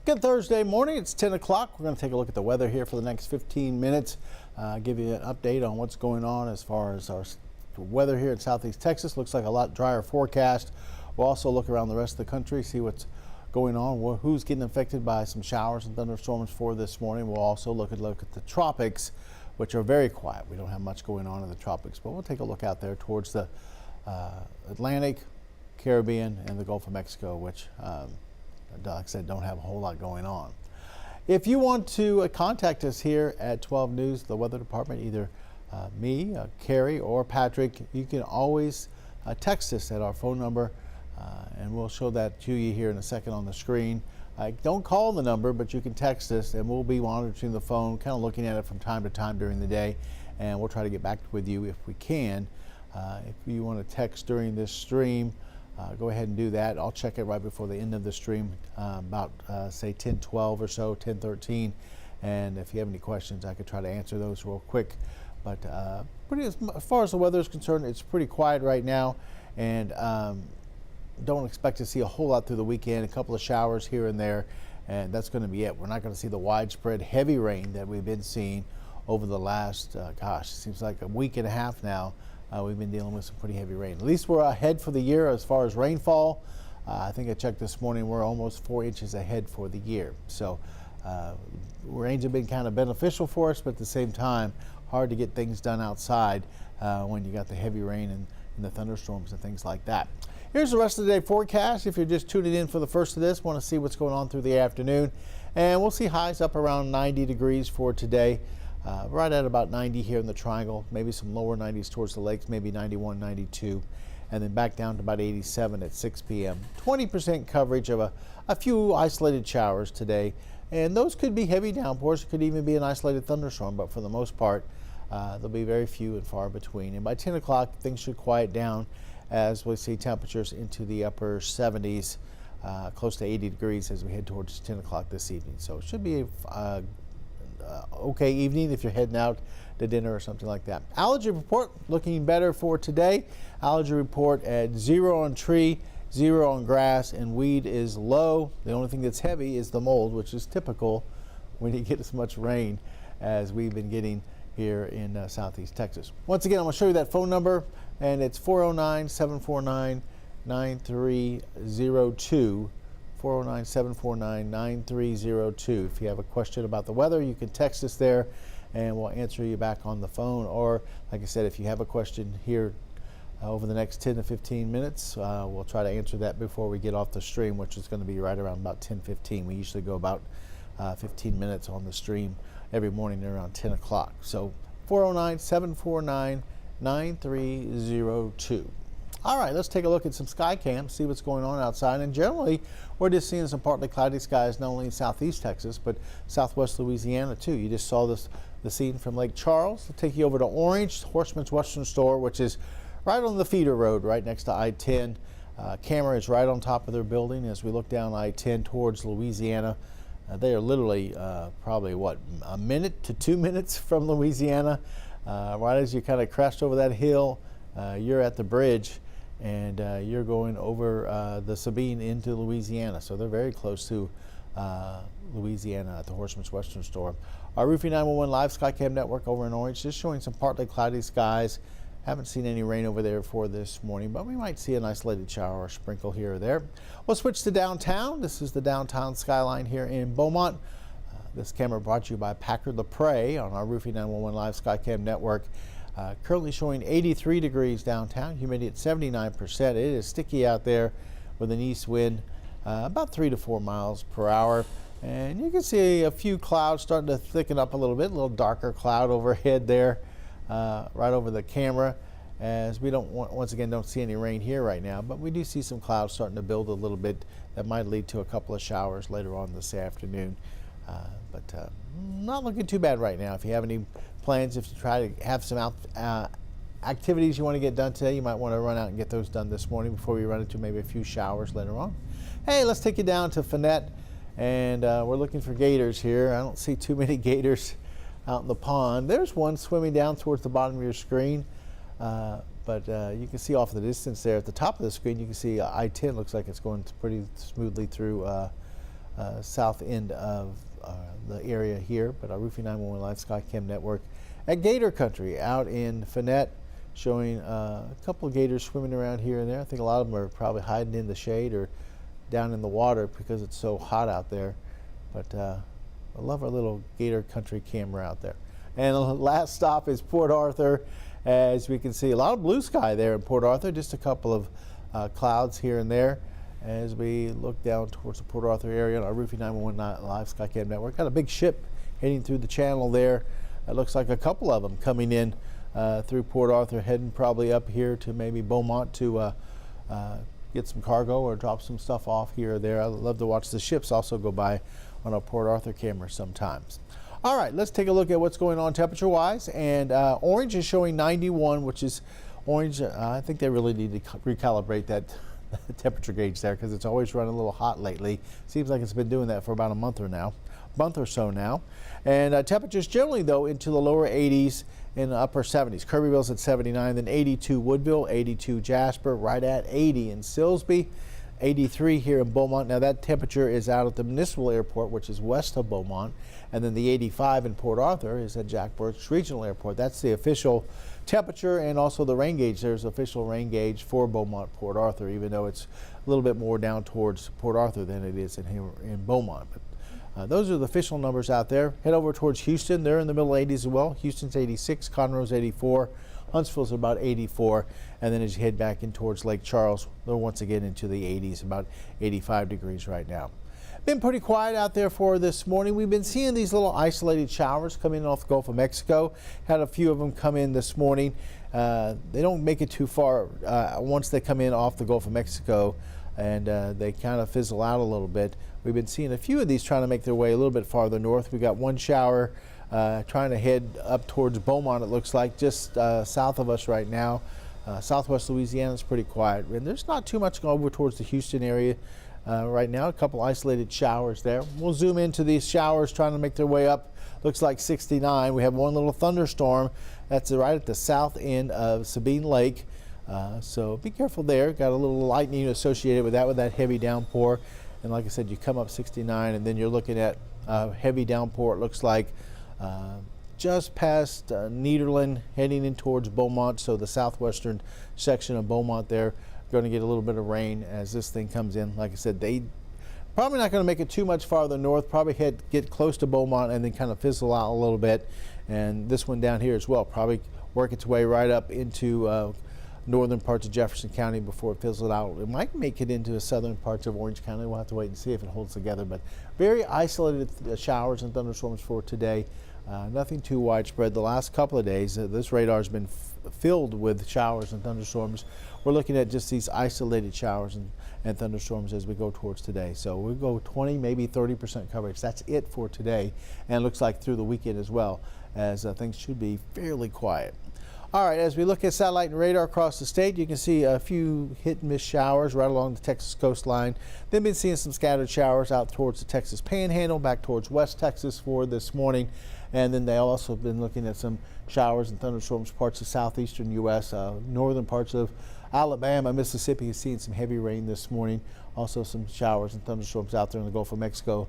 Good Thursday morning. It's 10 o'clock. We're going to take a look at the weather here for the next 15 minutes. Give you an update on what's going on as far as our weather here in southeast Texas. Looks like a lot drier forecast. We'll also look around the rest of the country, see what's going on, who's getting affected by some showers and thunderstorms for this morning. We'll also look at the tropics, which are very quiet. We don't have much going on in the tropics, but we'll take a look out there towards the Atlantic, Caribbean, and the Gulf of Mexico, which like I said, don't have a whole lot going on. If you want to contact us here at 12 News, the weather department, either me, Carrie, or Patrick, you can always text us at our phone number, and we'll show that to you here in a second on the screen. Don't call the number, but you can text us, and we'll be monitoring the phone, kind of looking at it from time to time during the day, and we'll try to get back with you if we can. If you want to text during this stream, go ahead and do that. I'll check it right before the end of the stream, about say 10:12 or so, 10:13. And if you have any questions, I could try to answer those real quick. But as far as the weather is concerned, it's pretty quiet right now, and don't expect to see a whole lot through the weekend. A couple of showers here and there, and that's going to be it. We're not going to see the widespread heavy rain that we've been seeing over the last, it seems like a week and a half now. We've been dealing with some pretty heavy rain. At least we're ahead for the year as far as rainfall. I think I checked this morning, we're almost 4 inches ahead for the year. So rains have been kind of beneficial for us, but at the same time, hard to get things done outside when you got the heavy rain and the thunderstorms and things like that. Here's the rest of the day forecast. If you're just tuning in for the first of this, want to see what's going on through the afternoon. And we'll see highs up around 90 degrees for today. Right at about 90 here in the triangle, maybe some lower 90s towards the lakes, maybe 91, 92, and then back down to about 87 at 6 p.m. 20% coverage of a few isolated showers today, and those could be heavy downpours. It could even be an isolated thunderstorm, but for the most part, there'll be very few and far between. And by 10 o'clock, things should quiet down as we see temperatures into the upper 70s, close to 80 degrees as we head towards 10 o'clock this evening. So it should be a okay evening if you're heading out to dinner or something like that. Allergy report looking better for today. Allergy report at 0 on tree, 0 on grass, and weed is low. The only thing that's heavy is the mold, which is typical when you get as much rain as we've been getting here in southeast Texas. Once again, I'm going to show you that phone number, and it's 409-749-9302. 409-749-9302. If you have a question about the weather, you can text us there and we'll answer you back on the phone. Or, like I said, if you have a question here over the next 10 to 15 minutes, we'll try to answer that before we get off the stream, which is going to be right around about 10:15. We usually go about 15 minutes on the stream every morning around 10 o'clock. So 409-749-9302. All right, let's take a look at some sky cams, see what's going on outside. And generally, we're just seeing some partly cloudy skies, not only in southeast Texas, but southwest Louisiana, too. You just saw the scene from Lake Charles. I'll take you over to Orange, Horseman's Western Store, which is right on the feeder road, right next to I-10. Camera is right on top of their building as we look down I-10 towards Louisiana. They are literally probably, a minute to 2 minutes from Louisiana. Right as you kind of crest over that hill, you're at the bridge. And you're going over the Sabine into Louisiana. So they're very close to Louisiana at the Horseman's Western Store. Our Roofing 911 Live Skycam network over in Orange, just showing some partly cloudy skies. Haven't seen any rain over there for this morning, but we might see an isolated shower or sprinkle here or there. We'll switch to downtown. This is the downtown skyline here in Beaumont. This camera brought to you by Packard LaPrey on our Roofing 911 Live Skycam network. Currently showing 83 degrees downtown, humidity at 79%. It is sticky out there with an east wind about 3 to 4 miles per hour. And you can see a few clouds starting to thicken up a little bit, a little darker cloud overhead there right over the camera, as we once again don't see any rain here right now, but we do see some clouds starting to build a little bit that might lead to a couple of showers later on this afternoon. But not looking too bad right now. If you have any plans, if you try to have some activities you want to get done today, you might want to run out and get those done this morning before we run into maybe a few showers later on. Hey, let's take you down to Finette, and we're looking for gators here. I don't see too many gators out in the pond. There's one swimming down towards the bottom of your screen, but you can see off in the distance there at the top of the screen, you can see I-10 looks like it's going pretty smoothly through south end of the area here. But our Roofing 911 Live Skycam network at Gator Country out in Finette, showing a couple of gators swimming around here and there. I think a lot of them are probably hiding in the shade or down in the water because it's so hot out there. But I love our little Gator Country camera out there. And the last stop is Port Arthur. As we can see, a lot of blue sky there in Port Arthur, just a couple of clouds here and there. As we look down towards the Port Arthur area on our Roofing 911 Live Skycam network, got a big ship heading through the channel there. It looks like a couple of them coming in through Port Arthur, heading probably up here to maybe Beaumont to get some cargo or drop some stuff off here or there. I love to watch the ships also go by on our Port Arthur camera sometimes. All right, let's take a look at what's going on temperature-wise. And orange is showing 91, which is orange. I think they really need to recalibrate that temperature gauge there because it's always running a little hot lately. Seems like it's been doing that for about a month or so now. And temperatures generally, though, into the lower 80s and upper 70s. Kirbyville's at 79, then 82 Woodville, 82 Jasper, right at 80 in Silsbee, 83 here in Beaumont. Now that temperature is out at the municipal airport, which is west of Beaumont, and then the 85 in Port Arthur is at Jack Birch Regional Airport. That's the official temperature, and also the rain gauge. There's official rain gauge for Beaumont, Port Arthur, even though it's a little bit more down towards Port Arthur than it is in Beaumont. But those are the official numbers out there. Head over towards Houston. They're in the middle 80s as well. Houston's 86, Conroe's 84, Huntsville's about 84, and then as you head back in towards Lake Charles, they're once again into the 80s, about 85 degrees right now. Been pretty quiet out there for this morning. We've been seeing these little isolated showers come in off the Gulf of Mexico. Had a few of them come in this morning. They don't make it too far once they come in off the Gulf of Mexico, and they kind of fizzle out a little bit. We've been seeing a few of these trying to make their way a little bit farther north. We got one shower trying to head up towards Beaumont, it looks like, just south of us right now. Southwest Louisiana is pretty quiet, and there's not too much going over towards the Houston area right now. A couple isolated showers there. We'll zoom into these showers trying to make their way up. Looks like 69. We have one little thunderstorm that's right at the south end of Sabine Lake. So be careful there. Got a little lightning associated with that heavy downpour. And like I said, you come up 69 and then you're looking at heavy downpour. It looks like just past Nederland, heading in towards Beaumont. So the southwestern section of Beaumont there, going to get a little bit of rain as this thing comes in. Like I said, they probably not going to make it too much farther north, probably get close to Beaumont and then kind of fizzle out a little bit. And this one down here as well, probably work its way right up into northern parts of Jefferson County before it fizzles out. It might make it into the southern parts of Orange County. We'll have to wait and see if it holds together, but very isolated showers and thunderstorms for today. Nothing too widespread. The last couple of days, this radar has been filled with showers and thunderstorms. We're looking at just these isolated showers and thunderstorms as we go towards today. So we'll go 20, maybe 30% coverage. That's it for today, and it looks like through the weekend as well, as things should be fairly quiet. All right, as we look at satellite and radar across the state, you can see a few hit and miss showers right along the Texas coastline. They've been seeing some scattered showers out towards the Texas Panhandle, back towards West Texas for this morning. And then they also have been looking at some showers and thunderstorms parts of southeastern U.S., northern parts of Alabama, Mississippi is seeing some heavy rain this morning. Also some showers and thunderstorms out there in the Gulf of Mexico,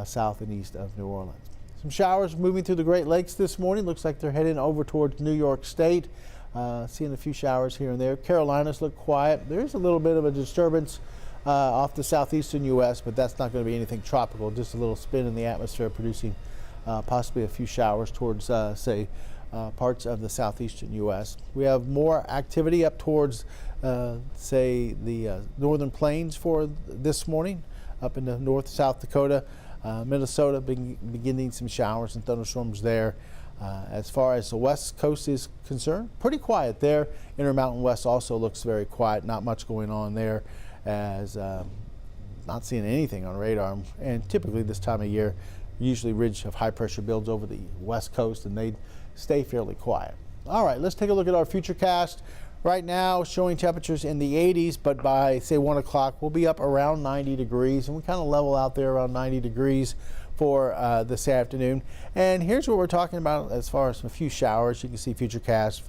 south and east of New Orleans. Some showers moving through the Great Lakes this morning. Looks like they're heading over towards New York State. Seeing a few showers here and there. Carolinas look quiet. There's a little bit of a disturbance off the southeastern U.S., but that's not going to be anything tropical. Just a little spin in the atmosphere producing possibly a few showers towards, parts of the southeastern U.S. We have more activity up towards, the northern plains for this morning, up into South Dakota. Minnesota beginning some showers and thunderstorms there. As far as the west coast is concerned, pretty quiet there. Intermountain West also looks very quiet, not much going on there, as not seeing anything on radar. And typically this time of year, usually ridge of high pressure builds over the west coast and they stay fairly quiet. All right, let's take a look at our futurecast. Right now showing temperatures in the 80s, but by say 1 o'clock we'll be up around 90 degrees, and we kind of level out there around 90 degrees for this afternoon. And here's what we're talking about as far as a few showers. You can see futurecast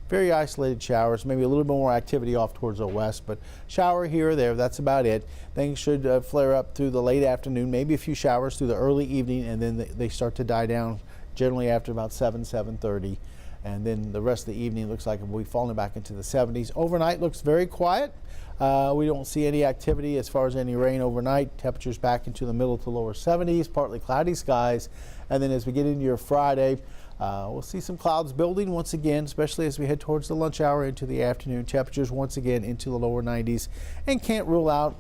very isolated showers, maybe a little bit more activity off towards the west, but shower here or there, that's about it. Things should flare up through the late afternoon, maybe a few showers through the early evening, and then they start to die down generally after about 7:30. And then the rest of the evening looks like we'll be falling back into the 70s. Overnight looks very quiet. We don't see any activity as far as any rain overnight. Temperatures back into the middle to lower 70s, partly cloudy skies. And then as we get into your Friday, we'll see some clouds building once again, especially as we head towards the lunch hour into the afternoon. Temperatures once again into the lower 90s, and can't rule out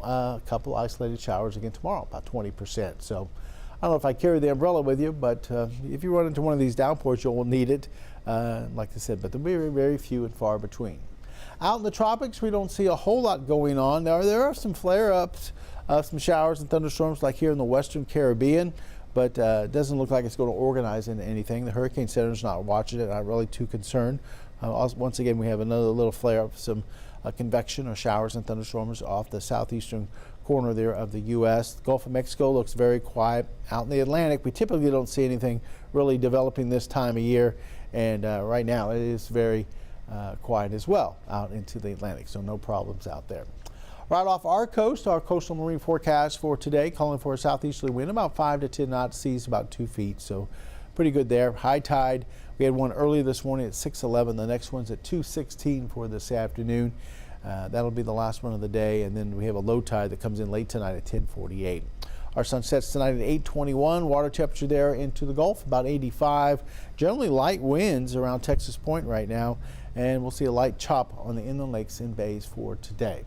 a couple isolated showers again tomorrow, about 20%. So I don't know if I carry the umbrella with you, but if you run into one of these downpours, you'll need it, like I said, but they'll be very, very few and far between. Out in the tropics, we don't see a whole lot going on. There are some flare-ups, some showers and thunderstorms like here in the western Caribbean, but it doesn't look like it's going to organize into anything. The Hurricane Center's not watching it, not really too concerned. Once again, we have another little flare-up, some convection or showers and thunderstorms off the southeastern corner there of the U.S. The Gulf of Mexico looks very quiet. Out in the Atlantic, we typically don't see anything really developing this time of year, and right now it is very quiet as well out into the Atlantic, so no problems out there. Right off our coast, our coastal marine forecast for today, calling for a southeasterly wind about 5 to 10 knots, seas about 2 feet, so pretty good there. High tide, we had one early this morning at 6:11. The next one's at 2:16 for this afternoon. That'll be the last one of the day, and then we have a low tide that comes in late tonight at 10:48. Our sun sets tonight at 8:21. Water temperature there into the Gulf about 85. Generally light winds around Texas Point right now, and we'll see a light chop on the inland lakes and bays for today.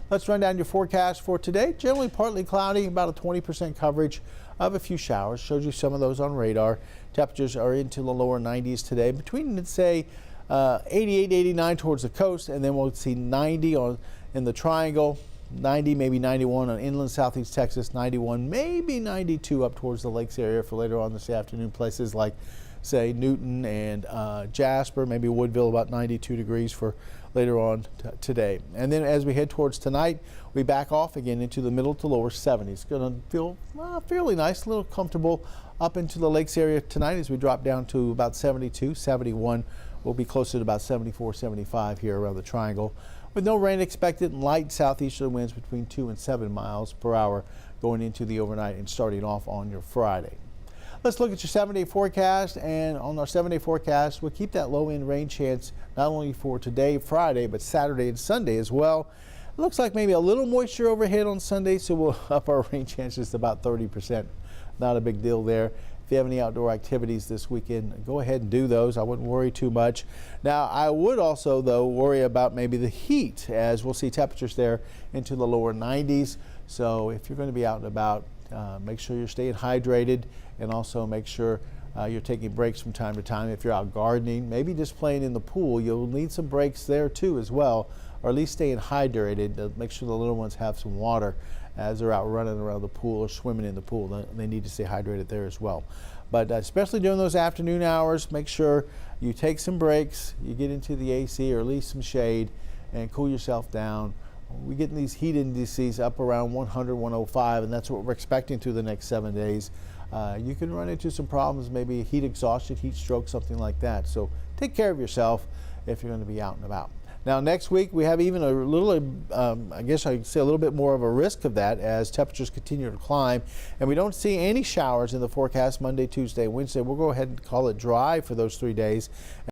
Let's run down your forecast for today. Generally partly cloudy, about a 20% coverage of a few showers. Shows you some of those on radar. Temperatures are into the lower 90s today, between, let's say, 88, 89 towards the coast, and then we'll see 90 in the triangle, 90, maybe 91 on inland southeast Texas, 91, maybe 92 up towards the lakes area for later on this afternoon. Places like, say, Newton and Jasper, maybe Woodville, about 92 degrees for later on today. And then as we head towards tonight, we back off again into the middle to lower 70s. Going to feel fairly nice, a little comfortable up into the lakes area tonight as we drop down to about 72, 71. We'll be closer to about 74, 75 here around the triangle, with no rain expected and light southeasterly winds between 2 and 7 miles per hour going into the overnight and starting off on your Friday. Let's look at your 7-day forecast, and on our 7-day forecast, we'll keep that low-end rain chance not only for today, Friday, but Saturday and Sunday as well. It looks like maybe a little moisture overhead on Sunday, so we'll up our rain chances to about 30%. Not a big deal there. If you have any outdoor activities this weekend, go ahead and do those. I wouldn't worry too much. Now, I would also, though, worry about maybe the heat, as we'll see temperatures there into the lower 90s. So if you're going to be out and about, make sure you're staying hydrated, and also make sure you're taking breaks from time to time. If you're out gardening, maybe just playing in the pool, you'll need some breaks there too as well, or at least staying hydrated to make sure the little ones have some water as they're out running around the pool or swimming in the pool. They need to stay hydrated there as well. But especially during those afternoon hours, make sure you take some breaks, you get into the AC or at least some shade, and cool yourself down. We get in these heat indices up around 100, 105, and that's what we're expecting through the next 7 days. You can run into some problems, maybe heat exhaustion, heat stroke, something like that. So take care of yourself if you're going to be out and about. Now, next week we have even a little, I guess I could say a little bit more of a risk of that as temperatures continue to climb, and we don't see any showers in the forecast Monday, Tuesday, Wednesday. We'll go ahead and call it dry for those 3 days.